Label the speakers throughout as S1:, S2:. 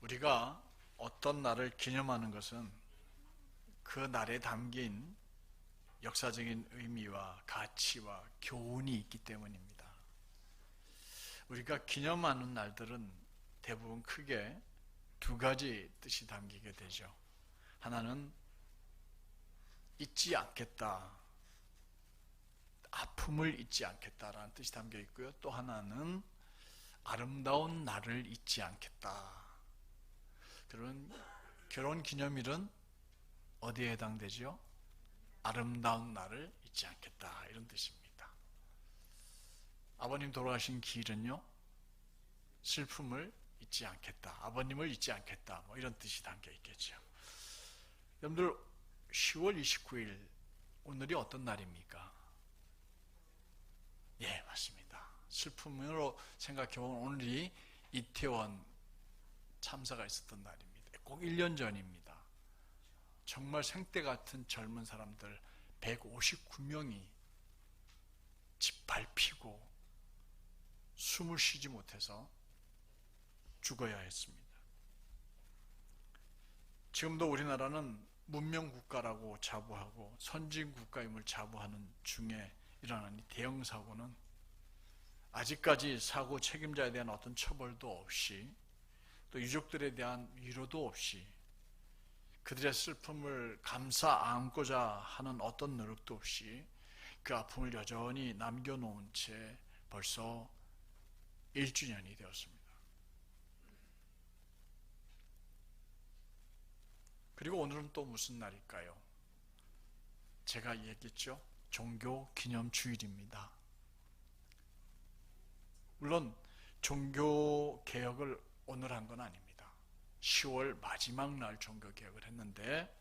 S1: 우리가 어떤 날을 기념하는 것은 그 날에 담긴 역사적인 의미와 가치와 교훈이 있기 때문입니다. 우리가 기념하는 날들은 대부분 크게 두 가지 뜻이 담기게 되죠. 하나는 잊지 않겠다, 아픔을 잊지 않겠다라는 뜻이 담겨 있고요. 또 하나는 아름다운 날을 잊지 않겠다. 그런 결혼 기념일은 어디에 해당되죠? 아름다운 날을 잊지 않겠다, 이런 뜻입니다. 아버님 돌아가신 기일은요, 슬픔을 잊지 않겠다, 아버님을 잊지 않겠다, 이런 뜻이 담겨 있겠죠. 여러분들 10월 29일 오늘이 어떤 날입니까? 예, 맞습니다. 슬픔으로 생각해보면 오늘이 이태원 참사가 있었던 날입니다. 꼭 1년 전입니다. 정말 생때 같은 젊은 사람들 159명이 짓밟히고 숨을 쉬지 못해서 죽어야 했습니다. 지금도 우리나라는 문명국가라고 자부하고 선진국가임을 자부하는 중에 일어난 이 대형 사고는 아직까지 사고 책임자에 대한 어떤 처벌도 없이, 또 유족들에 대한 위로도 없이, 그들의 슬픔을 감싸 안고자 하는 어떤 노력도 없이 그 아픔을 여전히 남겨놓은 채 벌써 1주년이 되었습니다. 그리고 오늘은 또 무슨 날일까요? 제가 얘기했죠. 종교 기념 주일입니다. 물론 종교 개혁을 오늘 한 건 아닙니다. 10월 마지막 날 종교 개혁을 했는데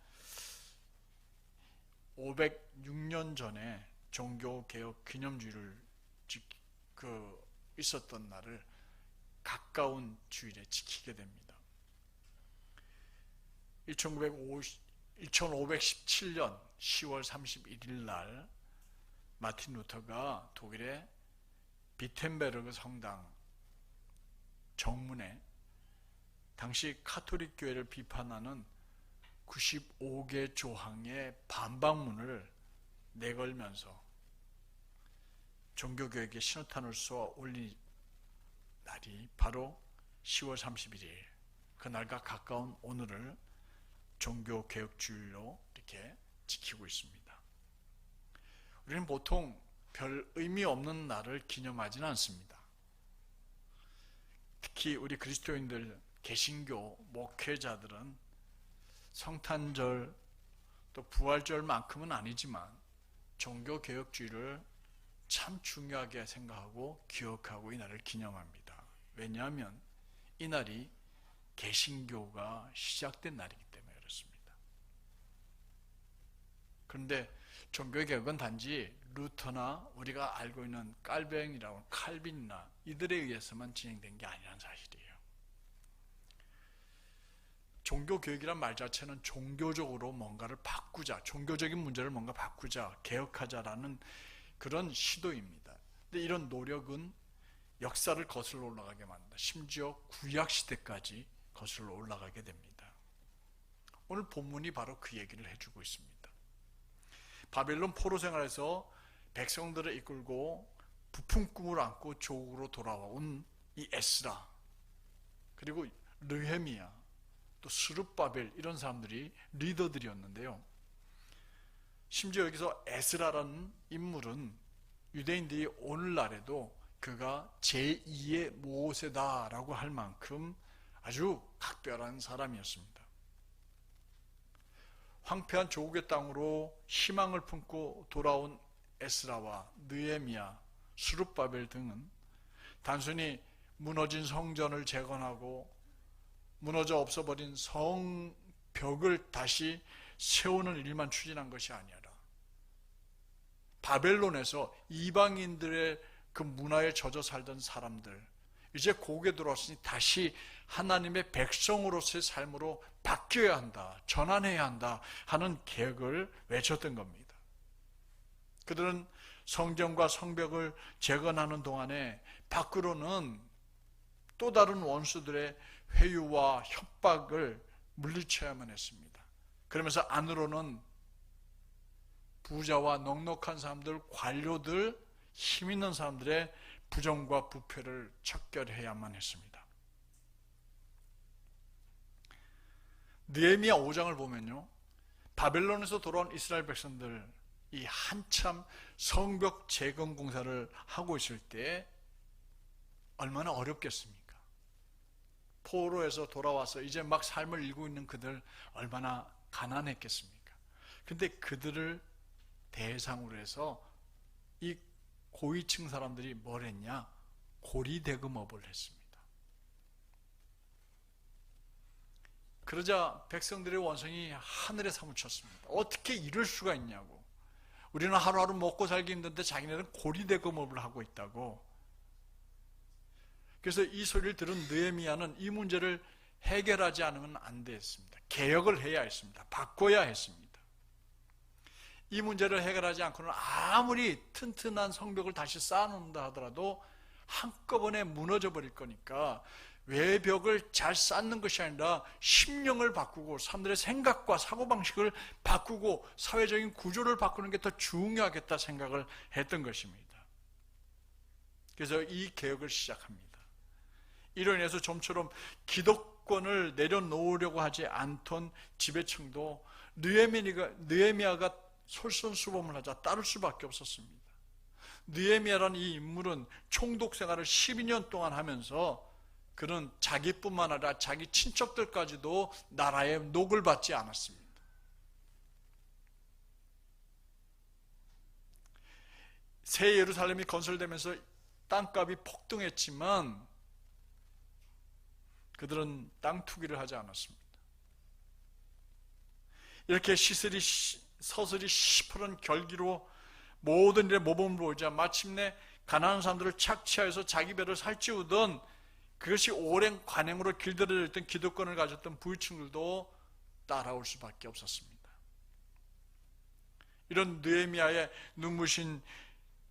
S1: 506년 전에 종교 개혁 기념주일을 있었던 날을 가까운 주일에 지키게 됩니다. 1517년 10월 31일 날 마틴 루터가 독일의 비텐베르그 성당 정문에 당시 카톨릭 교회를 비판하는 95개 조항의 반박문을 내걸면서 종교개혁의 신호탄을 쏘아 올린 날이 바로 10월 31일, 그날과 가까운 오늘을 종교개혁주일로 이렇게 지키고 있습니다. 우리는 보통 별 의미 없는 날을 기념하지는 않습니다. 특히 우리 그리스도인들, 개신교 목회자들은 성탄절 또 부활절만큼은 아니지만 종교개혁주일을 참 중요하게 생각하고 기억하고 이 날을 기념합니다. 왜냐하면 이 날이 개신교가 시작된 날이기 때문에 그렇습니다. 그런데 종교개혁은 단지 루터나 우리가 알고 있는 깔뱅이라고 칼빈이나 이들에 의해서만 진행된 게 아니라는 사실이에요. 종교개혁이란 말 자체는 종교적으로 뭔가를 바꾸자, 종교적인 문제를 뭔가 바꾸자, 개혁하자라는 그런 시도입니다. 근데 이런 노력은 역사를 거슬러 올라가게 만든다. 심지어 구약시대까지 거슬러 올라가게 됩니다. 오늘 본문이 바로 그 얘기를 해주고 있습니다. 바벨론 포로 생활에서 백성들을 이끌고 부푼 꿈을 안고 조국으로 돌아온 이 에스라, 그리고 느헤미야, 또 스룹바벨, 이런 사람들이 리더들이었는데요. 심지어 여기서 에스라라는 인물은 유대인들이 오늘날에도 그가 제2의 모세다라고 할 만큼 아주 각별한 사람이었습니다. 황폐한 조국의 땅으로 희망을 품고 돌아온 에스라와 느헤미야, 스룹바벨 등은 단순히 무너진 성전을 재건하고 무너져 없어버린 성벽을 다시 세우는 일만 추진한 것이 아니라 바벨론에서 이방인들의 그 문화에 젖어 살던 사람들, 이제 고국에 들어왔으니 다시 하나님의 백성으로서의 삶으로 바뀌어야 한다, 전환해야 한다 하는 계획을 외쳤던 겁니다. 그들은 성전과 성벽을 재건하는 동안에 밖으로는 또 다른 원수들의 회유와 협박을 물리쳐야만 했습니다. 그러면서 안으로는 부자와 넉넉한 사람들, 관료들, 힘 있는 사람들의 부정과 부패를 척결해야만 했습니다. 느헤미야 5장을 보면요, 바벨론에서 돌아온 이스라엘 백성들이 한참 성벽 재건 공사를 하고 있을 때 얼마나 어렵겠습니까? 포로에서 돌아와서 이제 막 삶을 일고 있는 그들 얼마나 가난했겠습니까? 근데 그들을 대상으로 해서 이 고위층 사람들이 뭘 했냐? 고리대금업을 했습니다. 그러자 백성들의 원성이 하늘에 사무쳤습니다. 어떻게 이럴 수가 있냐고. 우리는 하루하루 먹고 살기 힘든데 자기네는 고리대금업을 하고 있다고. 그래서 이 소리를 들은 느헤미야는 이 문제를 해결하지 않으면 안 됐습니다. 개혁을 해야 했습니다. 바꿔야 했습니다. 이 문제를 해결하지 않고는 아무리 튼튼한 성벽을 다시 쌓아놓는다 하더라도 한꺼번에 무너져 버릴 거니까 외벽을 잘 쌓는 것이 아니라 심령을 바꾸고 사람들의 생각과 사고방식을 바꾸고 사회적인 구조를 바꾸는 게 더 중요하겠다 생각을 했던 것입니다. 그래서 이 개혁을 시작합니다. 이로 인해서 좀처럼 기득권을 내려놓으려고 하지 않던 지배층도 느헤미야가 솔선수범을 하자 따를 수밖에 없었습니다. 느헤미야라는 이 인물은 총독 생활을 12년 동안 하면서 그는 자기뿐만 아니라 자기 친척들까지도 나라의 녹을 받지 않았습니다. 새 예루살렘이 건설되면서 땅값이 폭등했지만 그들은 땅 투기를 하지 않았습니다. 이렇게 서슬이 시퍼런 결기로 모든 일에 모범을 보이자 마침내 가난한 사람들을 착취하여서 자기 배를 살찌우던 그것이 오랜 관행으로 길들여져 있던 기득권을 가졌던 부유층들도 따라올 수밖에 없었습니다. 이런 느헤미야의 눈부신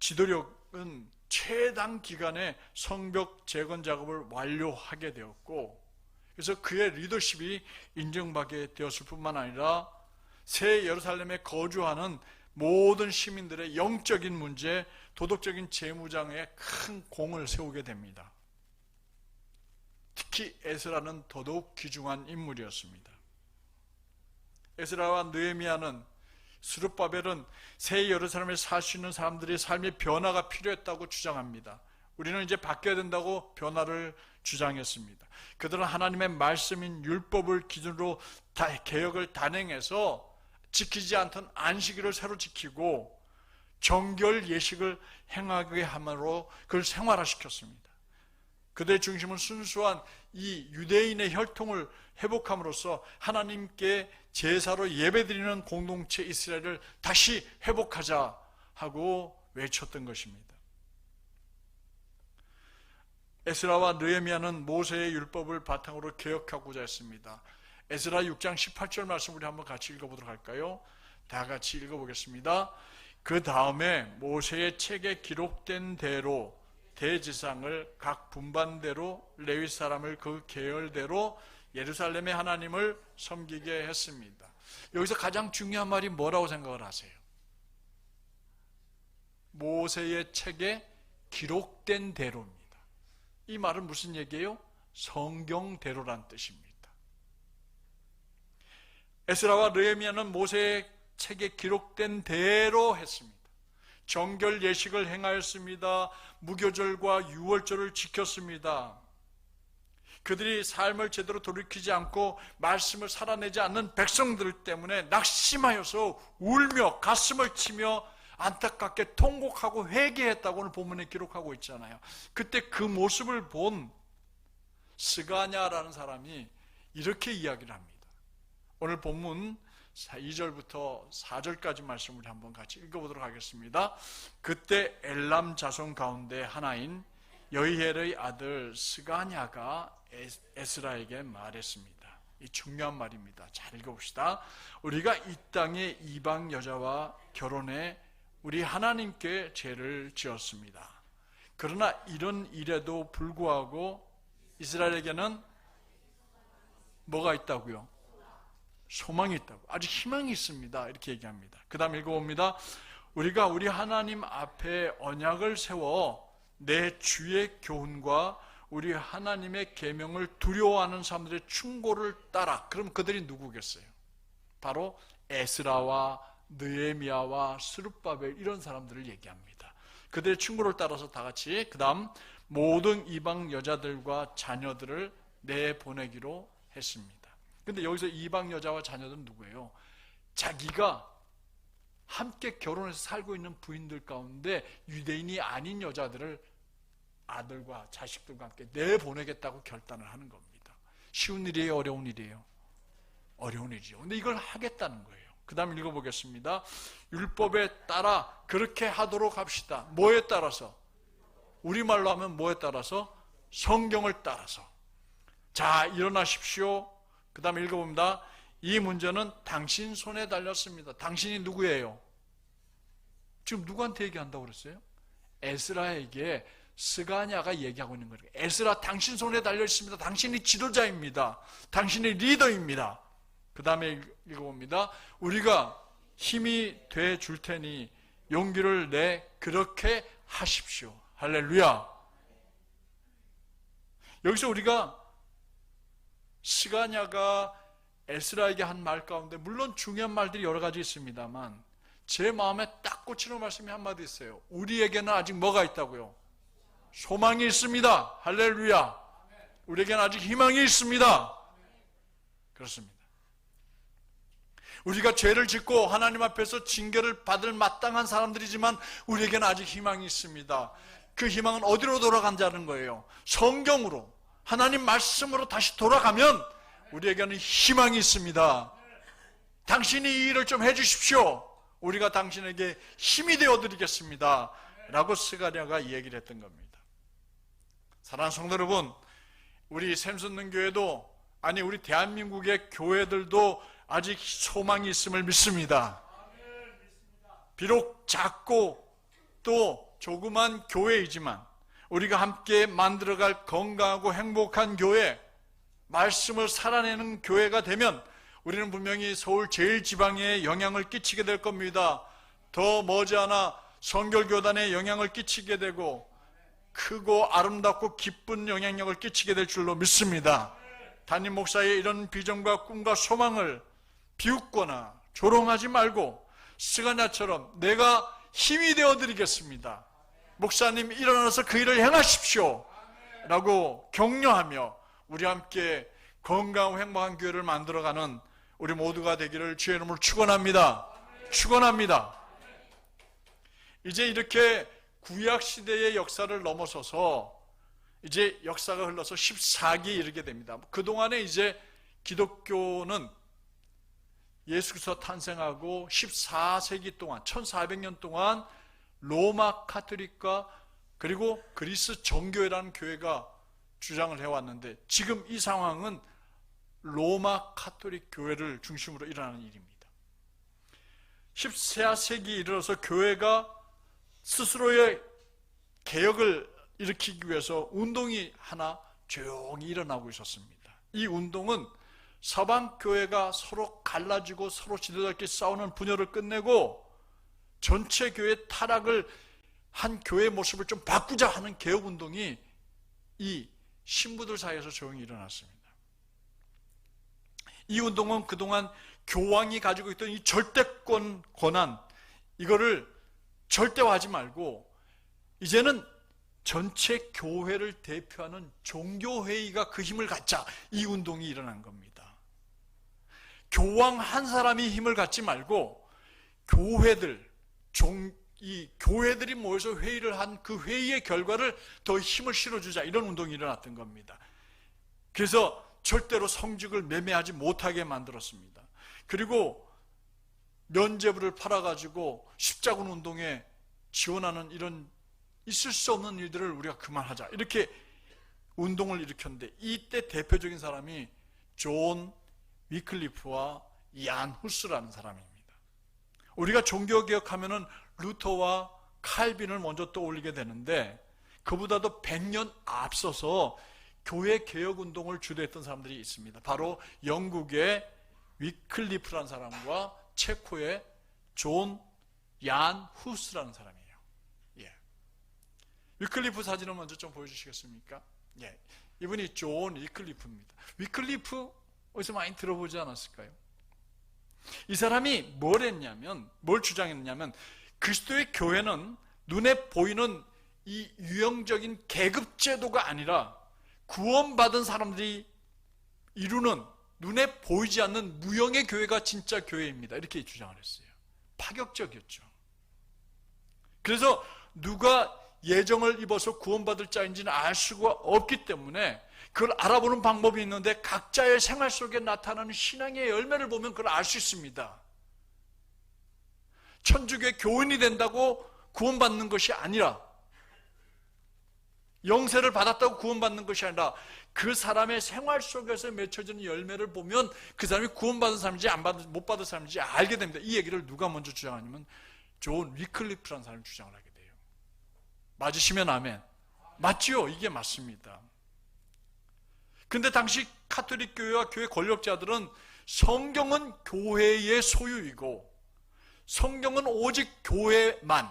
S1: 지도력은 최단 기간에 성벽 재건 작업을 완료하게 되었고, 그래서 그의 리더십이 인정받게 되었을 뿐만 아니라 새 예루살렘에 거주하는 모든 시민들의 영적인 문제, 도덕적인 재무장에 큰 공을 세우게 됩니다. 특히 에스라는 더더욱 귀중한 인물이었습니다. 에스라와 느헤미야는 스룹바벨은 새 예루살렘에 살 수 있는 사람들의 삶의 변화가 필요했다고 주장합니다. 우리는 이제 바뀌어야 된다고 변화를 주장했습니다. 그들은 하나님의 말씀인 율법을 기준으로 개혁을 단행해서 지키지 않던 안식일을 새로 지키고 정결 예식을 행하게 함으로 그걸 생활화시켰습니다. 그들의 중심은 순수한 이 유대인의 혈통을 회복함으로써 하나님께 제사로 예배드리는 공동체 이스라엘을 다시 회복하자 하고 외쳤던 것입니다. 에스라와 느헤미야는 모세의 율법을 바탕으로 개혁하고자 했습니다. 에스라 6장 18절 말씀 우리 한번 같이 읽어보도록 할까요? 다 같이 읽어보겠습니다. 그 다음에 모세의 책에 기록된 대로 대지상을 각 분반대로 레위 사람을 그 계열대로 예루살렘의 하나님을 섬기게 했습니다. 여기서 가장 중요한 말이 뭐라고 생각을 하세요? 모세의 책에 기록된 대로입니다. 이 말은 무슨 얘기예요? 성경대로란 뜻입니다. 에스라와 느헤미야는 모세의 책에 기록된 대로 했습니다. 정결 예식을 행하였습니다. 무교절과 유월절을 지켰습니다. 그들이 삶을 제대로 돌이키지 않고 말씀을 살아내지 않는 백성들 때문에 낙심하여서 울며 가슴을 치며 안타깝게 통곡하고 회개했다고 오늘 본문에 기록하고 있잖아요. 그때 그 모습을 본 스가냐라는 사람이 이렇게 이야기를 합니다. 오늘 본문 2절부터 4절까지 말씀을 한번 같이 읽어보도록 하겠습니다. 그때 엘람 자손 가운데 하나인 여히엘의 아들 스가냐가 에스라에게 말했습니다. 이 중요한 말입니다. 잘 읽어봅시다. 우리가 이 땅의 이방 여자와 결혼해 우리 하나님께 죄를 지었습니다. 그러나 이런 일에도 불구하고 이스라엘에게는 뭐가 있다고요? 소망이 있다고. 아직 희망이 있습니다. 이렇게 얘기합니다. 그 다음 읽어봅니다. 우리가 우리 하나님 앞에 언약을 세워 내 주의 교훈과 우리 하나님의 계명을 두려워하는 사람들의 충고를 따라. 그럼 그들이 누구겠어요? 바로 에스라와 느헤미야와 스룹바벨 이런 사람들을 얘기합니다. 그들의 충고를 따라서 다 같이 그 다음 모든 이방 여자들과 자녀들을 내보내기로 했습니다. 근데 여기서 이방 여자와 자녀들은 누구예요? 자기가 함께 결혼해서 살고 있는 부인들 가운데 유대인이 아닌 여자들을 아들과 자식들과 함께 내보내겠다고 결단을 하는 겁니다. 쉬운 일이에요? 어려운 일이에요? 어려운 일이죠. 근데 이걸 하겠다는 거예요. 그 다음 읽어보겠습니다. 율법에 따라 그렇게 하도록 합시다. 뭐에 따라서? 우리말로 하면 뭐에 따라서? 성경을 따라서. 자, 일어나십시오. 그 다음에 읽어봅니다. 이 문제는 당신 손에 달렸습니다. 당신이 누구예요? 지금 누구한테 얘기한다고 그랬어요? 에스라에게 스가냐가 얘기하고 있는 거예요. 에스라, 당신 손에 달려있습니다. 당신이 지도자입니다. 당신이 리더입니다. 그 다음에 읽어봅니다. 우리가 힘이 돼 줄 테니 용기를 내 그렇게 하십시오. 할렐루야. 여기서 우리가 스가냐가 에스라에게 한 말 가운데 물론 중요한 말들이 여러 가지 있습니다만 제 마음에 딱 꽂히는 말씀이 한마디 있어요. 우리에게는 아직 뭐가 있다고요? 소망이 있습니다. 할렐루야. 우리에게는 아직 희망이 있습니다. 그렇습니다. 우리가 죄를 짓고 하나님 앞에서 징계를 받을 마땅한 사람들이지만 우리에게는 아직 희망이 있습니다. 그 희망은 어디로 돌아간다는 거예요? 성경으로, 하나님 말씀으로 다시 돌아가면 우리에게는 희망이 있습니다. 당신이 이 일을 좀 해주십시오. 우리가 당신에게 힘이 되어드리겠습니다. 라고 스가랴가 얘기를 했던 겁니다. 사랑하는 성도 여러분, 우리 샘솟는 교회도, 아니 우리 대한민국의 교회들도 아직 소망이 있음을 믿습니다. 비록 작고 또 조그만 교회이지만 우리가 함께 만들어갈 건강하고 행복한 교회, 말씀을 살아내는 교회가 되면 우리는 분명히 서울 제1지방에 영향을 끼치게 될 겁니다. 더 머지않아 성결교단에 영향을 끼치게 되고 크고 아름답고 기쁜 영향력을 끼치게 될 줄로 믿습니다. 담임 목사의 이런 비전과 꿈과 소망을 비웃거나 조롱하지 말고 스가냐처럼 내가 힘이 되어드리겠습니다. 목사님 일어나서 그 일을 행하십시오. 라고 격려하며 우리 함께 건강하고 행복한 교회를 만들어가는 우리 모두가 되기를 주의 이름으로 축원합니다. 축원합니다. 이제 이렇게 구약시대의 역사를 넘어서서 이제 역사가 흘러서 14기에 이르게 됩니다. 그동안에 이제 기독교는 예수 그리스도 탄생하고 14세기 동안 1400년 동안 로마 카톨릭과 그리고 그리스 정교회라는 교회가 주장을 해왔는데 지금 이 상황은 로마 카톨릭 교회를 중심으로 일어나는 일입니다. 14세기에 이르러서 교회가 스스로의 개혁을 일으키기 위해서 운동이 하나 조용히 일어나고 있었습니다. 이 운동은 서방 교회가 서로 갈라지고 서로 지도자끼리 싸우는 분열을 끝내고 전체 교회의 타락을 한 교회의 모습을 좀 바꾸자 하는 개혁운동이 이 신부들 사이에서 조용히 일어났습니다. 이 운동은 그동안 교황이 가지고 있던 이 절대권 권한, 이거를 절대화하지 말고 이제는 전체 교회를 대표하는 종교회의가 그 힘을 갖자, 이 운동이 일어난 겁니다. 교황 한 사람이 힘을 갖지 말고 교회들, 이 교회들이 모여서 회의를 한 그 회의의 결과를 더 힘을 실어주자, 이런 운동이 일어났던 겁니다. 그래서 절대로 성직을 매매하지 못하게 만들었습니다. 그리고 면죄부를 팔아가지고 십자군 운동에 지원하는 이런 있을 수 없는 일들을 우리가 그만하자, 이렇게 운동을 일으켰는데 이때 대표적인 사람이 존 위클리프와 얀 후스라는 사람입니다. 우리가 종교개혁하면은 루터와 칼빈을 먼저 떠올리게 되는데 그보다도 100년 앞서서 교회 개혁 운동을 주도했던 사람들이 있습니다. 바로 영국의 위클리프라는 사람과 체코의 존 얀 후스라는 사람이에요. 예. 위클리프 사진을 먼저 좀 보여주시겠습니까? 예. 이분이 존 위클리프입니다. 위클리프 어디서 많이 들어보지 않았을까요? 이 사람이 뭘 주장했냐면, 그리스도의 교회는 눈에 보이는 이 유형적인 계급제도가 아니라 구원받은 사람들이 이루는 눈에 보이지 않는 무형의 교회가 진짜 교회입니다. 이렇게 주장을 했어요. 파격적이었죠. 그래서 누가 예정을 입어서 구원받을 자인지는 알 수가 없기 때문에 그걸 알아보는 방법이 있는데, 각자의 생활 속에 나타나는 신앙의 열매를 보면 그걸 알 수 있습니다. 천주교 교인이 된다고 구원받는 것이 아니라, 영세를 받았다고 구원받는 것이 아니라, 그 사람의 생활 속에서 맺혀지는 열매를 보면 그 사람이 구원받은 사람인지 못 받은 사람인지 알게 됩니다. 이 얘기를 누가 먼저 주장하냐면 존 위클리프라는 사람이 주장을 하게 돼요. 맞으시면 아멘. 맞지요? 이게 맞습니다. 근데 당시 카톨릭 교회와 교회 권력자들은 성경은 교회의 소유이고 성경은 오직 교회만,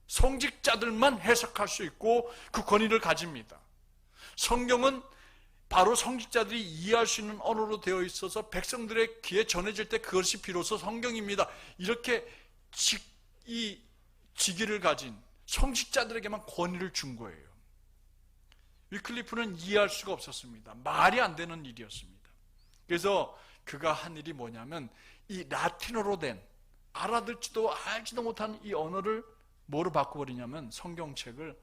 S1: 성직자들만 해석할 수 있고 그 권위를 가집니다. 성경은 바로 성직자들이 이해할 수 있는 언어로 되어 있어서 백성들의 귀에 전해질 때 그것이 비로소 성경입니다. 이렇게 이 직위를 가진 성직자들에게만 권위를 준 거예요. 위클리프는 이해할 수가 없었습니다. 말이 안 되는 일이었습니다. 그래서 그가 한 일이 뭐냐면, 이 라틴어로 된, 알아듣지도 알지도 못하는 이 언어를 뭐로 바꿔버리냐면 성경책을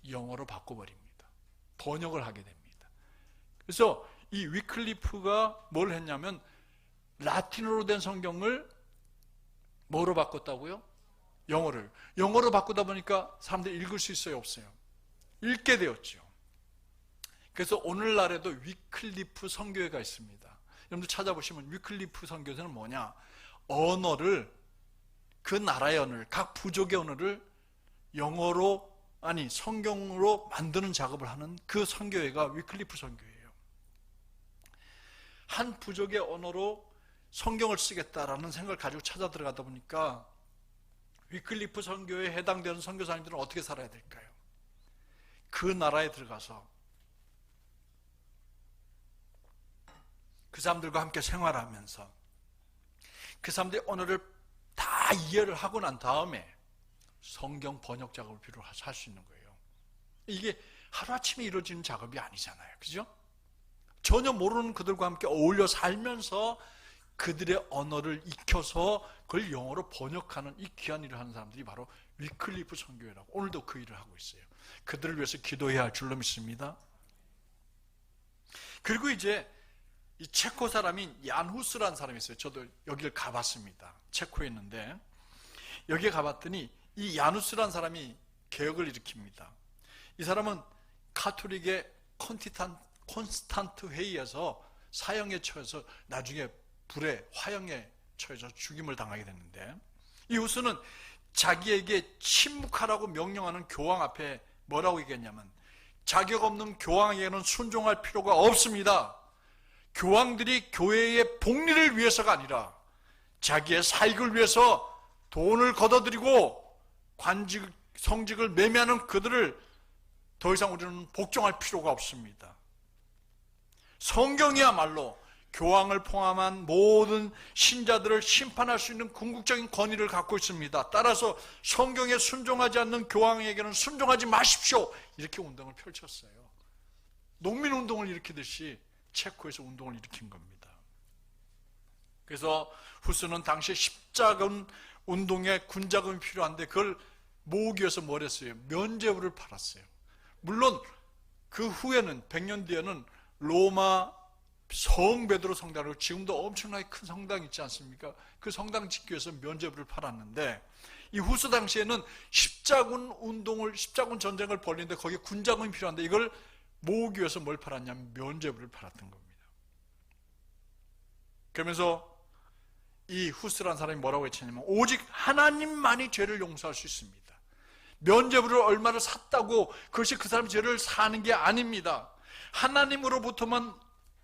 S1: 영어로 바꿔버립니다. 번역을 하게 됩니다. 그래서 이 위클리프가 뭘 했냐면 라틴어로 된 성경을 뭐로 바꿨다고요? 영어로 바꾸다 보니까 사람들이 읽을 수 있어요, 없어요? 읽게 되었죠. 그래서 오늘날에도 위클리프 선교회가 있습니다. 여러분들 찾아보시면 위클리프 선교회는 뭐냐? 언어를, 그 나라의 언어를, 각 부족의 언어를 영어로, 성경으로 만드는 작업을 하는 그 선교회가 위클리프 선교회예요. 한 부족의 언어로 성경을 쓰겠다라는 생각을 가지고 찾아 들어가다 보니까 위클리프 선교회에 해당되는 선교사님들은 어떻게 살아야 될까요? 그 나라에 들어가서 그 사람들과 함께 생활하면서 그 사람들의 언어를 다 이해를 하고 난 다음에 성경 번역 작업을 필요로 할 수 있는 거예요. 이게 하루아침에 이루어지는 작업이 아니잖아요. 그죠? 전혀 모르는 그들과 함께 어울려 살면서 그들의 언어를 익혀서 그걸 영어로 번역하는 이 귀한 일을 하는 사람들이 바로 위클리프 선교회라고, 오늘도 그 일을 하고 있어요. 그들을 위해서 기도해야 할 줄로 믿습니다. 그리고 이제 이 체코 사람인 얀후스라는 사람이 있어요. 저도 여기를 가봤습니다. 체코에 있는데 여기에 가봤더니 이 얀후스라는 사람이 개혁을 일으킵니다. 이 사람은 카톨릭의 콘스탄트 회의에서 사형에 처해서 나중에 불에, 화형에 처해서 죽임을 당하게 됐는데, 이 후스는 자기에게 침묵하라고 명령하는 교황 앞에 뭐라고 얘기했냐면, 자격 없는 교황에게는 순종할 필요가 없습니다. 교황들이 교회의 복리를 위해서가 아니라 자기의 사익을 위해서 돈을 걷어들이고 성직을 매매하는 그들을 더 이상 우리는 복종할 필요가 없습니다. 성경이야말로 교황을 포함한 모든 신자들을 심판할 수 있는 궁극적인 권위를 갖고 있습니다. 따라서 성경에 순종하지 않는 교황에게는 순종하지 마십시오. 이렇게 운동을 펼쳤어요. 농민운동을 일으키듯이 체코에서 운동을 일으킨 겁니다. 그래서 후스는 당시에 십자군 운동에 군자금이 필요한데 그걸 모으기 위해서 뭘 했어요? 면죄부를 팔았어요. 물론 그 후에는 100년 뒤에는 로마 성 베드로 성당으로, 지금도 엄청나게 큰 성당 있지 않습니까? 그 성당 짓기 위해서 면죄부를 팔았는데, 이 후스 당시에는 십자군 전쟁을 벌리는데 거기에 군자금이 필요한데 이걸 모으기 위해서 뭘 팔았냐면 면죄부를 팔았던 겁니다. 그러면서 이 후스라는 사람이 뭐라고 했냐면, 오직 하나님만이 죄를 용서할 수 있습니다. 면죄부를 얼마를 샀다고 그것이 그 사람 죄를 사는 게 아닙니다. 하나님으로부터만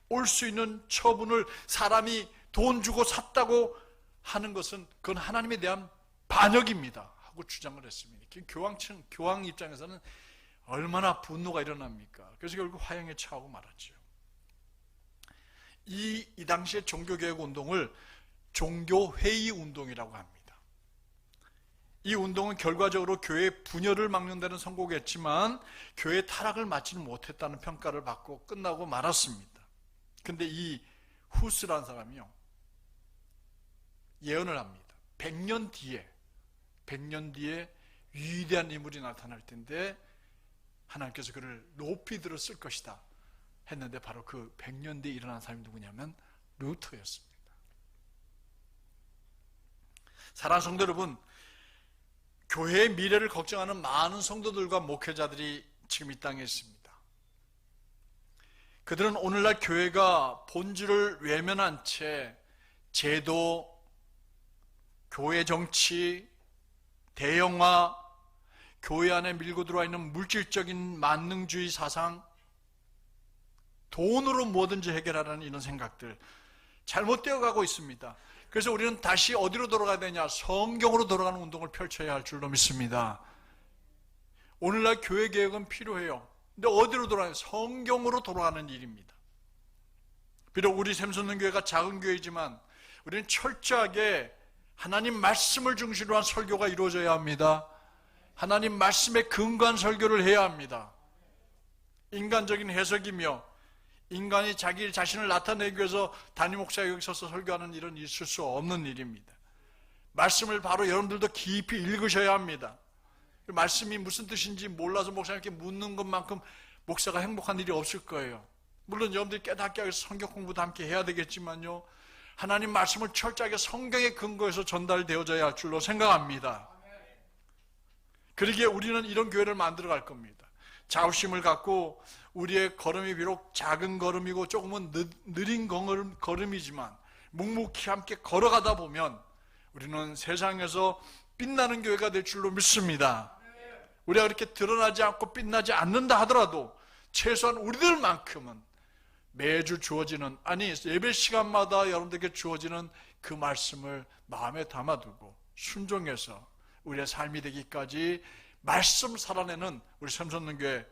S1: 올 수 있는 처분을 사람이 돈 주고 샀다고 하는 것은 그건 하나님에 대한 반역입니다 하고 주장을 했습니다. 교황 입장에서는 얼마나 분노가 일어납니까? 그래서 결국 화형에 처하고 말았죠. 이 당시의 종교개혁 운동을 종교회의 운동이라고 합니다. 이 운동은 결과적으로 교회의 분열을 막는 데는 성공했지만 교회의 타락을 막지는 못했다는 평가를 받고 끝나고 말았습니다. 근데 이 후스라는 사람이요, 예언을 합니다. 100년 뒤에 위대한 인물이 나타날 텐데 하나님께서 그를 높이 들었을 것이다 했는데 바로 그 100년 뒤에 일어난 사람이 누구냐면 루터였습니다. 사랑하는 성도 여러분, 교회의 미래를 걱정하는 많은 성도들과 목회자들이 지금 이 땅에 있습니다. 그들은 오늘날 교회가 본질을 외면한 채 제도, 교회 정치, 대형화, 교회 안에 밀고 들어와 있는 물질적인 만능주의 사상, 돈으로 뭐든지 해결하라는 이런 생각들 잘못되어 가고 있습니다. 그래서 우리는 다시 어디로 돌아가야 되냐? 성경으로 돌아가는 운동을 펼쳐야 할 줄로 믿습니다. 오늘날 교회 개혁은 필요해요. 근데 어디로 돌아가요? 성경으로 돌아가는 일입니다. 비록 우리 샘솟는 교회가 작은 교회이지만 우리는 철저하게 하나님 말씀을 중심으로 한 설교가 이루어져야 합니다. 하나님 말씀에 근거한 설교를 해야 합니다. 인간적인 해석이며 인간이 자기 자신을 나타내기 위해서 담임 목사가 여기 서서 설교하는 일은 있을 수 없는 일입니다. 말씀을 바로 여러분들도 깊이 읽으셔야 합니다. 말씀이 무슨 뜻인지 몰라서 목사님께 묻는 것만큼 목사가 행복한 일이 없을 거예요. 물론 여러분들이 깨닫게 하기 위해서 성경 공부도 함께 해야 되겠지만요, 하나님 말씀을 철저하게 성경에 근거해서 전달되어져야 할 줄로 생각합니다. 그러기에 우리는 이런 교회를 만들어 갈 겁니다. 자부심을 갖고 우리의 걸음이 비록 작은 걸음이고 조금은 느린 걸음이지만 묵묵히 함께 걸어가다 보면 우리는 세상에서 빛나는 교회가 될 줄로 믿습니다. 우리가 그렇게 드러나지 않고 빛나지 않는다 하더라도 최소한 우리들만큼은 매주 주어지는, 아니 예배 시간마다 여러분들에게 주어지는 그 말씀을 마음에 담아두고 순종해서 우리의 삶이 되기까지 말씀 살아내는 우리 샘솟는교회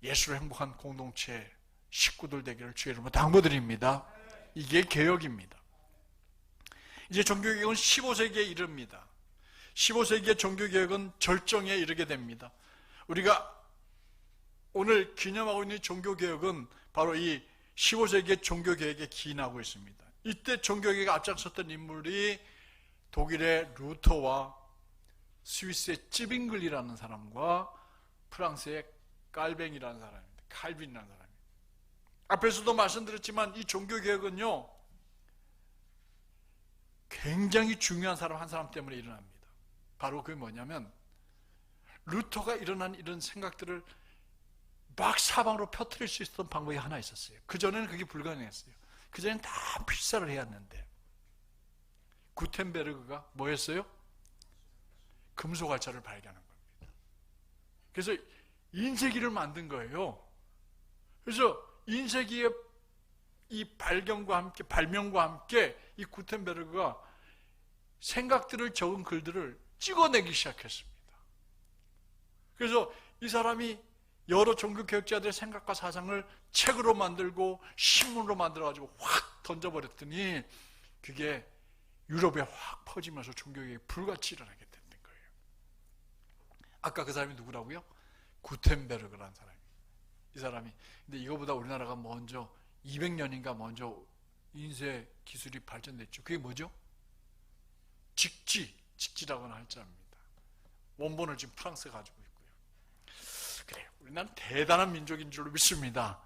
S1: 예수로 행복한 공동체 식구들 되기를 주의 이름으로 당부드립니다. 이게 개혁입니다. 이제 종교개혁은 15세기에 이릅니다. 15세기의 종교개혁은 절정에 이르게 됩니다. 우리가 오늘 기념하고 있는 종교개혁은 바로 이 15세기의 종교개혁에 기인하고 있습니다. 이때 종교개혁에 앞장섰던 인물이 독일의 루터와 스위스의 찌빙글이라는 사람과 프랑스의 깔뱅이라는 사람입니다. 칼빈이라는 사람입니다. 앞에서도 말씀드렸지만 이 종교개혁은요, 굉장히 중요한 사람 한 사람 때문에 일어납니다. 바로 그게 뭐냐면 루터가 일어난 이런 생각들을 막 사방으로 펴뜨릴 수 있었던 방법이 하나 있었어요. 그전에는 그게 불가능했어요. 그전에는 다 필사를 해야 했는데 구텐베르그가 뭐 했어요? 금속알차를 발견한 겁니다. 그래서 인쇄기를 만든 거예요. 그래서 인쇄기의 이 발명과 함께 이 구텐베르그가 생각들을 적은 글들을 찍어내기 시작했습니다. 그래서 이 사람이 여러 종교개혁자들의 생각과 사상을 책으로 만들고 신문으로 만들어가지고 확 던져버렸더니 그게 유럽에 확 퍼지면서 종교개혁이 불같이 일어나게 됐던 거예요. 아까 그 사람이 누구라고요? 구텐베르그라는 사람이. 이 사람이. 근데 이거보다 우리나라가 먼저 200년인가 먼저 인쇄 기술이 발전됐죠. 그게 뭐죠? 직지라고는 할자입니다. 원본을 지금 프랑스가 가지고 있고요. 그래요. 우리나라는 대단한 민족인 줄로 믿습니다.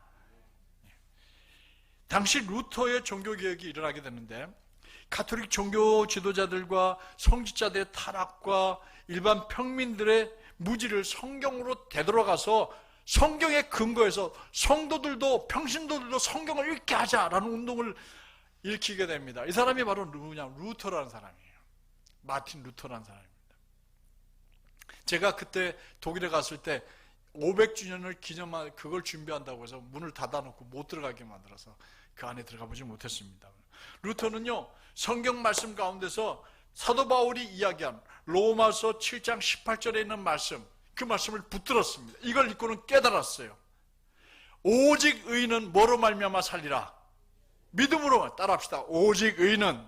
S1: 당시 루터의 종교개혁이 일어나게 되는데 가톨릭 종교 지도자들과 성직자들의 타락과 일반 평민들의 무지를 성경으로 되돌아가서 성경에 근거해서 성도들도 평신도들도 성경을 읽게 하자라는 운동을 일으키게 됩니다. 이 사람이 바로 누구냐? 루터라는 사람이에요. 마틴 루터라는 사람입니다. 제가 그때 독일에 갔을 때 500주년을 기념한 그걸 준비한다고 해서 문을 닫아놓고 못 들어가게 만들어서 그 안에 들어가 보지 못했습니다. 루터는요, 성경 말씀 가운데서 사도 바울이 이야기한 로마서 7장 18절에 있는 말씀, 그 말씀을 붙들었습니다. 이걸 읽고는 깨달았어요. 오직 의인은 뭐로 말미암아 살리라? 믿음으로. 따라합시다. 오직 의인은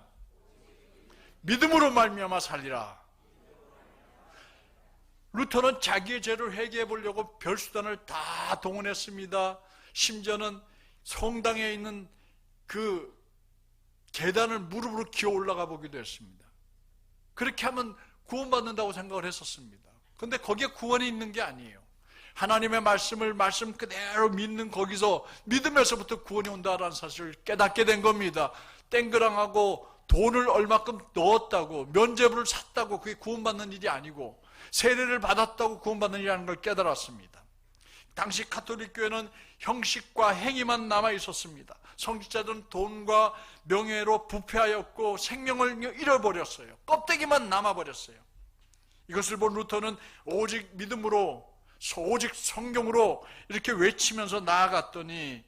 S1: 믿음으로 말미암아 살리라. 루터는 자기의 죄를 회개해 보려고 별수단을 다 동원했습니다. 심지어는 성당에 있는 그 계단을 무릎으로 기어 올라가 보기도 했습니다. 그렇게 하면 구원받는다고 생각을 했었습니다. 그런데 거기에 구원이 있는 게 아니에요. 하나님의 말씀을 말씀 그대로 믿는 거기서, 믿음에서부터 구원이 온다라는 사실을 깨닫게 된 겁니다. 땡그랑하고 돈을 얼마큼 넣었다고, 면죄부를 샀다고 그게 구원받는 일이 아니고, 세례를 받았다고 구원받는 일이라는 걸 깨달았습니다. 당시 가톨릭 교회는 형식과 행위만 남아 있었습니다. 성직자들은 돈과 명예로 부패하였고 생명을 잃어버렸어요. 껍데기만 남아버렸어요. 이것을 본 루터는 오직 믿음으로, 오직 성경으로 이렇게 외치면서 나아갔더니,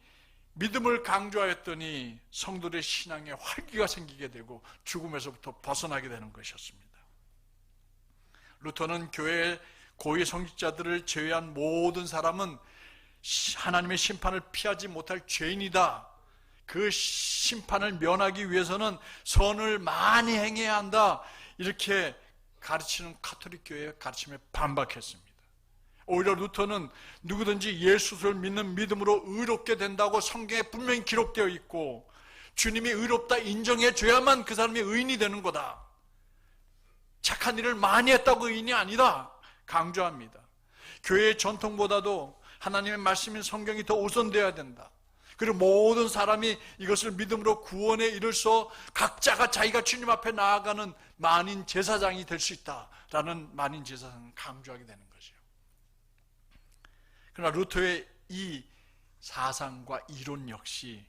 S1: 믿음을 강조하였더니 성도들의 신앙에 활기가 생기게 되고 죽음에서부터 벗어나게 되는 것이었습니다. 루터는 교회의 고위 성직자들을 제외한 모든 사람은 하나님의 심판을 피하지 못할 죄인이다. 그 심판을 면하기 위해서는 선을 많이 행해야 한다. 이렇게 가르치는 가톨릭 교회의 가르침에 반박했습니다. 오히려 루터는 누구든지 예수를 믿는 믿음으로 의롭게 된다고 성경에 분명히 기록되어 있고, 주님이 의롭다 인정해 줘야만 그 사람이 의인이 되는 거다. 착한 일을 많이 했다고 의인이 아니다. 강조합니다. 교회의 전통보다도 하나님의 말씀인 성경이 더 우선되어야 된다. 그리고 모든 사람이 이것을 믿음으로 구원에 이르러서 각자가 자기가 주님 앞에 나아가는 만인 제사장이 될 수 있다라는 만인 제사장을 강조하게 되는 거죠. 그러나 루터의 이 사상과 이론 역시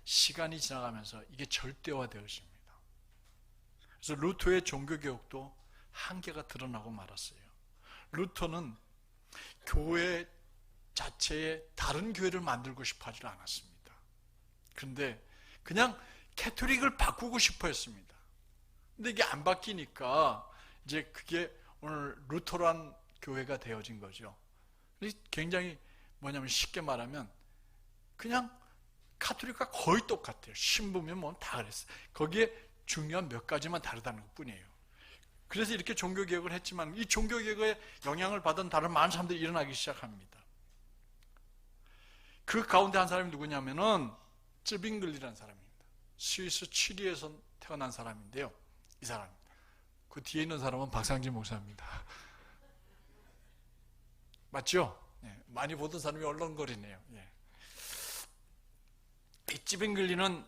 S1: 시간이 지나가면서 이게 절대화되었습니다. 그래서 루터의 종교개혁도 한계가 드러나고 말았어요. 루터는 교회 자체에 다른 교회를 만들고 싶어 하지 않았습니다. 그런데 그냥 캐톨릭을 바꾸고 싶어 했습니다. 근데 이게 안 바뀌니까 이제 그게 오늘 루터란 교회가 되어진 거죠. 굉장히 뭐냐면 쉽게 말하면 그냥 카톨릭과 거의 똑같아요. 신부면 뭐 다 그랬어요. 거기에 중요한 몇 가지만 다르다는 것 뿐이에요. 그래서 이렇게 종교개혁을 했지만 이 종교개혁에 영향을 받은 다른 많은 사람들이 일어나기 시작합니다. 그 가운데 한 사람이 누구냐면은 쯔빙글리라는 사람입니다. 스위스 취리에서 태어난 사람인데요. 이 사람, 그 뒤에 있는 사람은 박상진 목사입니다. 맞죠? 네, 많이 보던 사람이 얼렁거리네요. 예. 이 쯔빙글리는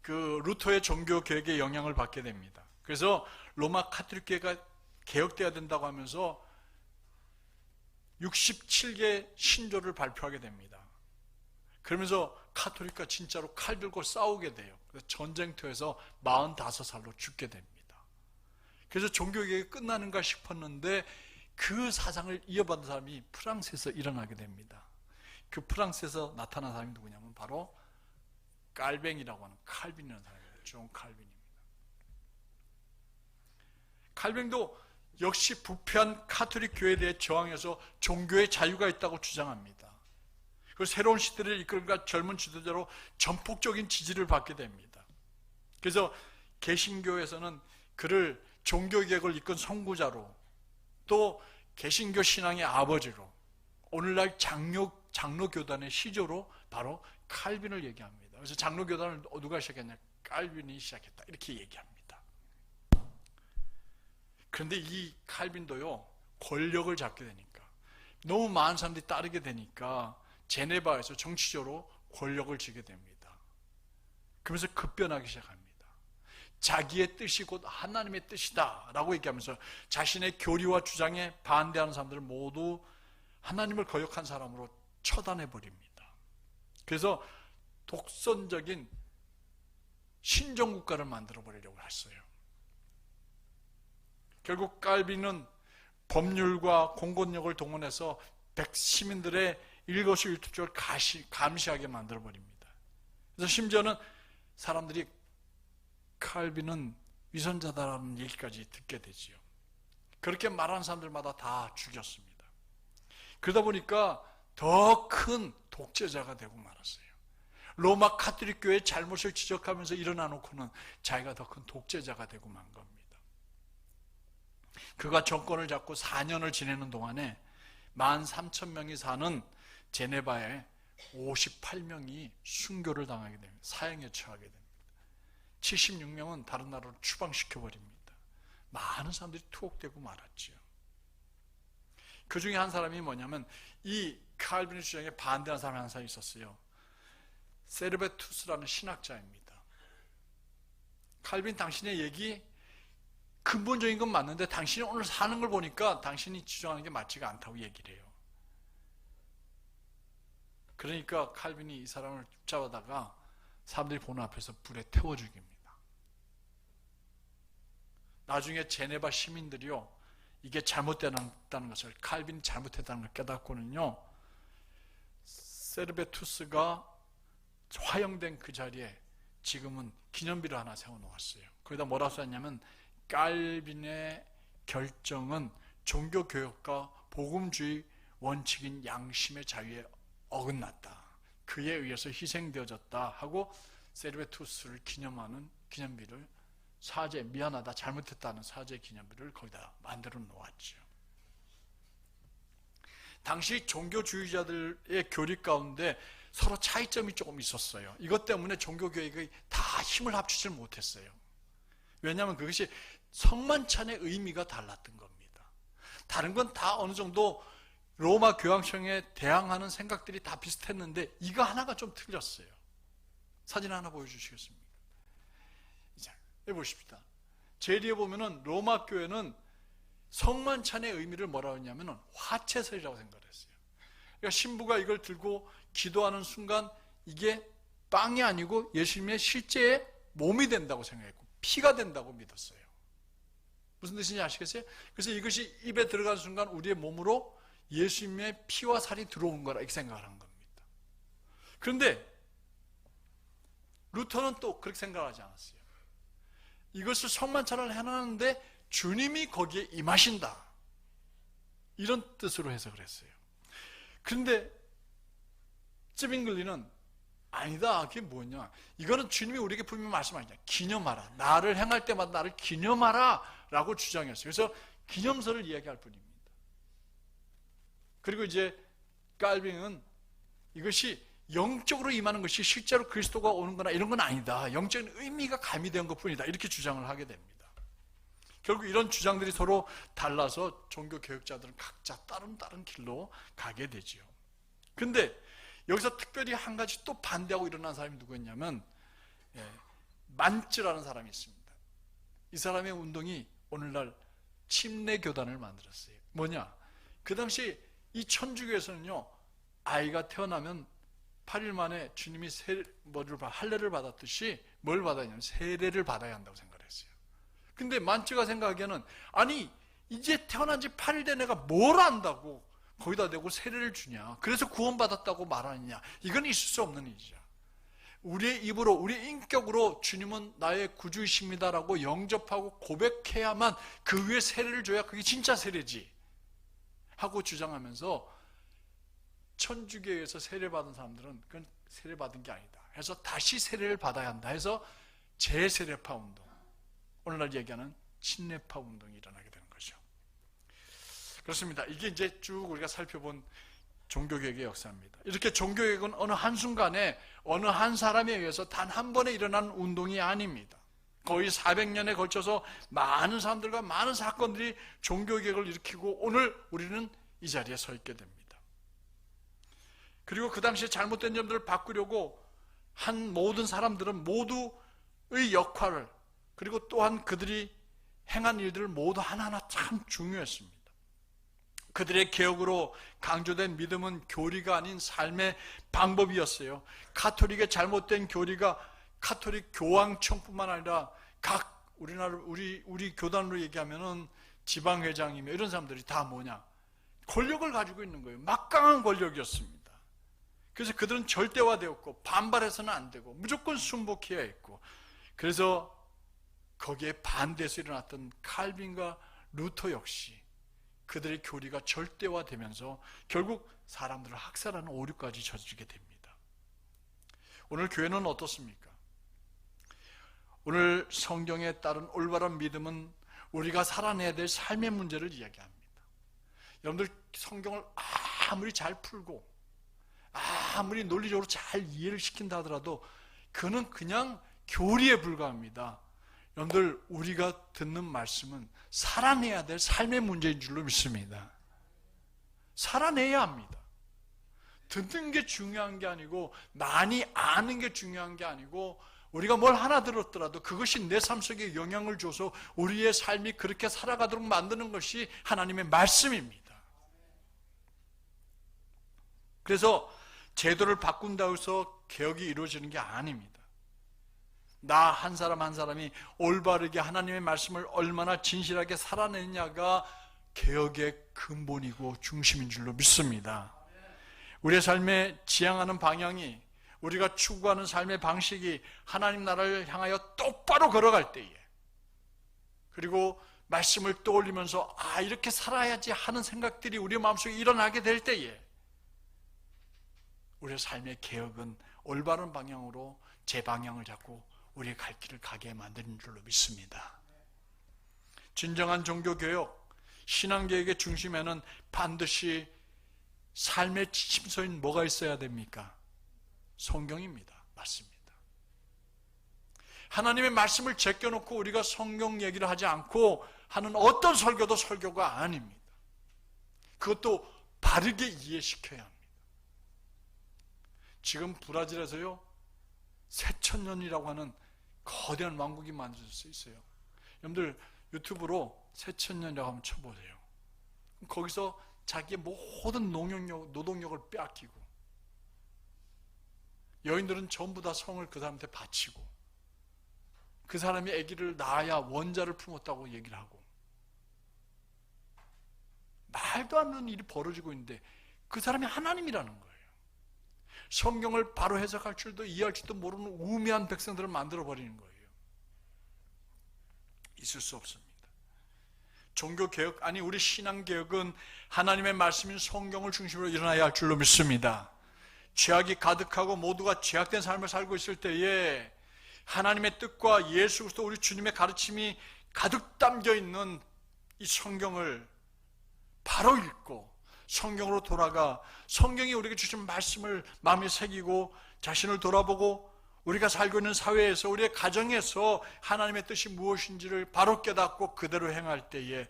S1: 그 루터의 종교 개혁에 영향을 받게 됩니다. 그래서 로마 카톨릭 교회가 개혁돼야 된다고 하면서 67개 신조를 발표하게 됩니다. 그러면서 카톨릭과 진짜로 칼 들고 싸우게 돼요. 그래서 전쟁터에서 45살로 죽게 됩니다. 그래서 종교개혁이 끝나는가 싶었는데 그 사상을 이어받은 사람이 프랑스에서 일어나게 됩니다. 그 프랑스에서 나타난 사람이 누구냐면 바로 깔뱅이라고 하는 칼빈이라는 사람입니다. 존 칼빈입니다. 칼뱅도 역시 부패한 카톨릭 교회에 대해 저항해서 종교의 자유가 있다고 주장합니다. 그리고 새로운 시대를 이끌어가 젊은 지도자로 전폭적인 지지를 받게 됩니다. 그래서 개신교에서는 그를 종교개혁을 이끈 선구자로, 또 개신교 신앙의 아버지로, 오늘날 장로교단의 시조로 바로 칼빈을 얘기합니다. 그래서 장로교단을 누가 시작했냐? 칼빈이 시작했다. 이렇게 얘기합니다. 그런데 이 칼빈도요, 권력을 잡게 되니까, 너무 많은 사람들이 따르게 되니까 제네바에서 정치적으로 권력을 쥐게 됩니다. 그러면서 급변하기 시작합니다. 자기의 뜻이 곧 하나님의 뜻이다 라고 얘기하면서 자신의 교리와 주장에 반대하는 사람들을 모두 하나님을 거역한 사람으로 처단해버립니다. 그래서 독선적인 신정국가를 만들어버리려고 했어요. 결국 칼빈은 법률과 공권력을 동원해서 시민들의 일거수일투족을 감시하게 만들어버립니다. 그래서 심지어는 사람들이 칼빈은 위선자다라는 얘기까지 듣게 되지요. 그렇게 말하는 사람들마다 다 죽였습니다. 그러다 보니까 더 큰 독재자가 되고 말았어요. 로마 카톨릭 교회의 잘못을 지적하면서 일어나 놓고는 자기가 더 큰 독재자가 되고 만 겁니다. 그가 정권을 잡고 4년을 지내는 동안에 13,000명이 사는 제네바에 58명이 순교를 당하게 됩니다. 사형에 처하게 됩니다. 76명은 다른 나라로 추방시켜버립니다. 많은 사람들이 투옥되고 말았죠. 그 중에 한 사람이 뭐냐면 이 칼빈의 주장에 반대하는 사람이 한 사람이 있었어요. 세르베투스라는 신학자입니다. 칼빈, 당신의 얘기 근본적인 건 맞는데 당신이 오늘 사는 걸 보니까 당신이 주장하는 게 맞지가 않다고 얘기를 해요. 그러니까 칼빈이 이 사람을 붙잡아다가 사람들이 보는 앞에서 불에 태워 죽입니다. 나중에 제네바 시민들이요, 이게 잘못됐다는 것을, 칼빈이 잘못했다는 걸 깨닫고는요, 세르베투스가 화형된 그 자리에 지금은 기념비를 하나 세워놓았어요. 거기다 뭐라고 써있냐면, 칼빈의 결정은 종교교역과 복음주의 원칙인 양심의 자유에 어긋났다. 그에 의해서 희생되어졌다 하고 세르베투스를 기념하는 기념비를, 사죄, 미안하다, 잘못했다는 사죄 기념비를 거기다 만들어 놓았죠. 당시 종교주의자들의 교리 가운데 서로 차이점이 조금 있었어요. 이것 때문에 종교교역이 다 힘을 합치지 못했어요. 왜냐하면 그것이 성만찬의 의미가 달랐던 겁니다. 다른 건 다 어느 정도 로마 교황청에 대항하는 생각들이 다 비슷했는데 이거 하나가 좀 틀렸어요. 사진 하나 보여주시겠습니까? 자, 해보십시다. 제일 위에 보면은 로마 교회는 성만찬의 의미를 뭐라고 했냐면은 화채설이라고 생각을 했어요. 그러니까 신부가 이걸 들고 기도하는 순간 이게 빵이 아니고 예수님의 실제의 몸이 된다고 생각했고 피가 된다고 믿었어요. 무슨 뜻인지 아시겠어요? 그래서 이것이 입에 들어가는 순간 우리의 몸으로 예수님의 피와 살이 들어온 거라 이렇게 생각을 한 겁니다. 그런데 루터는 또 그렇게 생각하지 않았어요. 이것을 성만찬을 해놨는데 주님이 거기에 임하신다, 이런 뜻으로 해석을 했어요. 그런데 쯔빙글리는 아니다, 그게 뭐냐, 이거는 주님이 우리에게 분명히 말씀하시냐, 기념하라, 나를 행할 때마다 나를 기념하라 라고 주장했어요. 그래서 기념서를 이야기할 뿐입니다. 그리고 이제 칼빈은 이것이 영적으로 임하는 것이 실제로 그리스도가 오는 거나 이런 건 아니다, 영적인 의미가 가미된 것뿐이다, 이렇게 주장을 하게 됩니다. 결국 이런 주장들이 서로 달라서 종교 개혁자들은 각자 다른 길로 가게 되지요. 근데 여기서 특별히 한 가지 또 반대하고 일어난 사람이 누구였냐면 만츠라는 사람이 있습니다. 이 사람의 운동이 오늘날 침례교단을 만들었어요. 뭐냐? 그 당시 이 천주교에서는요, 아이가 태어나면 8일 만에 주님이 할례를 받았듯이 뭘 받아야냐면 세례를 받아야 한다고 생각을 했어요. 근데 만츠가 생각하기에는 아니 이제 태어난 지 8일 된 애가 뭘 안다고 거기다 대고 세례를 주냐, 그래서 구원받았다고 말하느냐, 이건 있을 수 없는 일이죠. 우리의 입으로, 우리의 인격으로 주님은 나의 구주이십니다라고 영접하고 고백해야만 그 위에 세례를 줘야 그게 진짜 세례지 하고 주장하면서 천주교에서 세례받은 사람들은 그건 세례받은 게 아니다 해서 다시 세례를 받아야 한다 해서 재세례파 운동, 오늘날 얘기하는 침례파 운동이 일어나게 되는 거죠. 그렇습니다. 이게 이제 쭉 우리가 살펴본 종교개혁의 역사입니다. 이렇게 종교개혁은 어느 한순간에 어느 한 사람에 의해서 단 한 번에 일어난 운동이 아닙니다. 거의 400년에 걸쳐서 많은 사람들과 많은 사건들이 종교개혁을 일으키고 오늘 우리는 이 자리에 서 있게 됩니다. 그리고 그 당시에 잘못된 점들을 바꾸려고 한 모든 사람들은 모두의 역할을, 그리고 또한 그들이 행한 일들을 모두 하나하나 참 중요했습니다. 그들의 개혁으로 강조된 믿음은 교리가 아닌 삶의 방법이었어요. 가톨릭의 잘못된 교리가 가톨릭 교황청뿐만 아니라 각 우리나라 우리 교단으로 얘기하면은 지방회장이며 이런 사람들이 다 뭐냐, 권력을 가지고 있는 거예요. 막강한 권력이었습니다. 그래서 그들은 절대화되었고 반발해서는 안 되고 무조건 순복해야 했고, 그래서 거기에 반대해서 일어났던 칼빈과 루터 역시 그들의 교리가 절대화되면서 결국 사람들을 학살하는 오류까지 저지르게 됩니다. 오늘 교회는 어떻습니까? 오늘 성경에 따른 올바른 믿음은 우리가 살아내야 될 삶의 문제를 이야기합니다. 여러분들 성경을 아무리 잘 풀고 아무리 논리적으로 잘 이해를 시킨다 하더라도 그는 그냥 교리에 불과합니다. 여러분들, 우리가 듣는 말씀은 살아내야 될 삶의 문제인 줄로 믿습니다. 살아내야 합니다. 듣는 게 중요한 게 아니고, 많이 아는 게 중요한 게 아니고, 우리가 뭘 하나 들었더라도 그것이 내 삶 속에 영향을 줘서 우리의 삶이 그렇게 살아가도록 만드는 것이 하나님의 말씀입니다. 그래서 제도를 바꾼다고 해서 개혁이 이루어지는 게 아닙니다. 나 한 사람 한 사람이 올바르게 하나님의 말씀을 얼마나 진실하게 살아내느냐가 개혁의 근본이고 중심인 줄로 믿습니다. 우리의 삶에 지향하는 방향이, 우리가 추구하는 삶의 방식이 하나님 나라를 향하여 똑바로 걸어갈 때에, 그리고 말씀을 떠올리면서 이렇게 살아야지 하는 생각들이 우리 마음속에 일어나게 될 때에 우리의 삶의 개혁은 올바른 방향으로 재방향을 잡고 우리의 갈 길을 가게 만드는 줄로 믿습니다. 진정한 종교개혁, 신앙개혁의 중심에는 반드시 삶의 지침서인 뭐가 있어야 됩니까? 성경입니다. 맞습니다. 하나님의 말씀을 제껴놓고 우리가 성경 얘기를 하지 않고 하는 어떤 설교도 설교가 아닙니다. 그것도 바르게 이해시켜야 합니다. 지금 브라질에서요, 새천년이라고 하는 거대한 왕국이 만들어져 있어요. 여러분들 유튜브로 새천년이라고 한번 쳐보세요. 거기서 자기의 모든 노동력을 빼앗기고, 여인들은 전부 다 성을 그 사람한테 바치고, 그 사람이 아기를 낳아야 원자를 품었다고 얘기를 하고, 말도 안 되는 일이 벌어지고 있는데 그 사람이 하나님이라는 거예요. 성경을 바로 해석할 줄도 이해할 줄도 모르는 우매한 백성들을 만들어버리는 거예요. 있을 수 없습니다. 종교개혁, 아니 우리 신앙개혁은 하나님의 말씀인 성경을 중심으로 일어나야 할 줄로 믿습니다. 죄악이 가득하고 모두가 죄악된 삶을 살고 있을 때에 하나님의 뜻과 예수 그리스도 우리 주님의 가르침이 가득 담겨있는 이 성경을 바로 읽고 성경으로 돌아가 성경이 우리에게 주신 말씀을 마음에 새기고 자신을 돌아보고 우리가 살고 있는 사회에서, 우리의 가정에서 하나님의 뜻이 무엇인지를 바로 깨닫고 그대로 행할 때에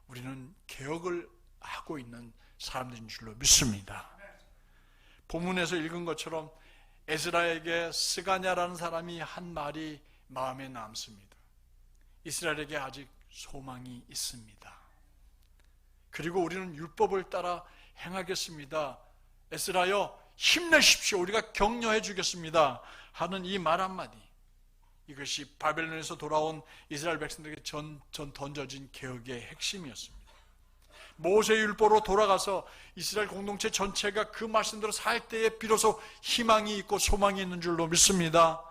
S1: 우리는 개혁을 하고 있는 사람들인 줄로 믿습니다. 본문에서 읽은 것처럼 에스라에게 스가냐라는 사람이 한 말이 마음에 남습니다. 이스라엘에게 아직 소망이 있습니다. 그리고 우리는 율법을 따라 행하겠습니다. 에스라여 힘내십시오. 우리가 격려해 주겠습니다. 하는 이 말 한마디, 이것이 바벨론에서 돌아온 이스라엘 백성들에게 던져진 개혁의 핵심이었습니다. 모세 율법으로 돌아가서 이스라엘 공동체 전체가 그 말씀대로 살 때에 비로소 희망이 있고 소망이 있는 줄로 믿습니다.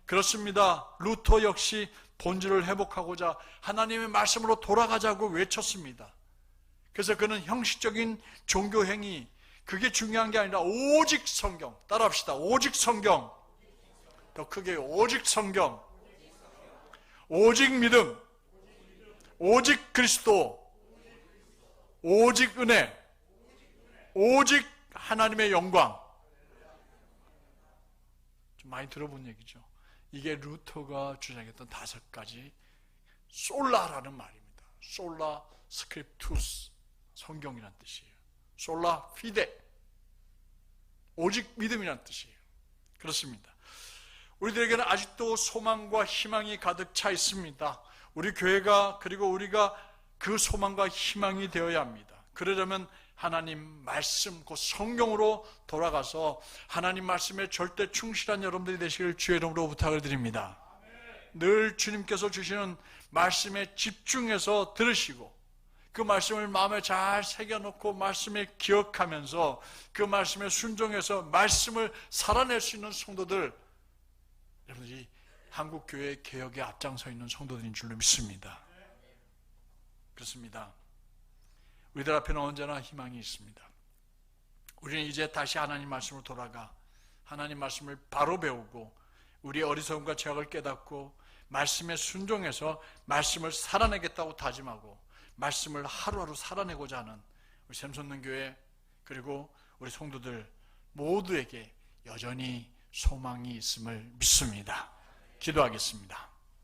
S1: 그렇습니다. 루터 역시 본질을 회복하고자 하나님의 말씀으로 돌아가자고 외쳤습니다. 그래서 그는 형식적인 종교행위, 그게 중요한 게 아니라 오직 성경, 따라합시다. 오직 성경, 더 크게 오직 성경, 오직 믿음, 오직 그리스도, 오직 은혜, 오직 하나님의 영광. 좀 많이 들어본 얘기죠. 이게 루터가 주장했던 5가지 솔라라는 말입니다. 솔라 스크립투스, 성경이란 뜻이에요. 솔라 피데, 오직 믿음이란 뜻이에요. 그렇습니다. 우리들에게는 아직도 소망과 희망이 가득 차 있습니다. 우리 교회가, 그리고 우리가 그 소망과 희망이 되어야 합니다. 그러려면 하나님 말씀, 그 성경으로 돌아가서 하나님 말씀에 절대 충실한 여러분들이 되시길 주의 이름으로 부탁을 드립니다. 늘 주님께서 주시는 말씀에 집중해서 들으시고 그 말씀을 마음에 잘 새겨놓고 말씀을 기억하면서 그 말씀에 순종해서 말씀을 살아낼 수 있는 성도들, 여러분들이 한국교회 개혁에 앞장서 있는 성도들인 줄로 믿습니다. 그렇습니다. 우리들 앞에는 언제나 희망이 있습니다. 우리는 이제 다시 하나님 말씀으로 돌아가 하나님 말씀을 바로 배우고 우리의 어리석음과 죄악을 깨닫고 말씀에 순종해서 말씀을 살아내겠다고 다짐하고 말씀을 하루하루 살아내고자 하는 우리 샘솟는 교회 그리고 우리 성도들 모두에게 여전히 소망이 있음을 믿습니다. 기도하겠습니다.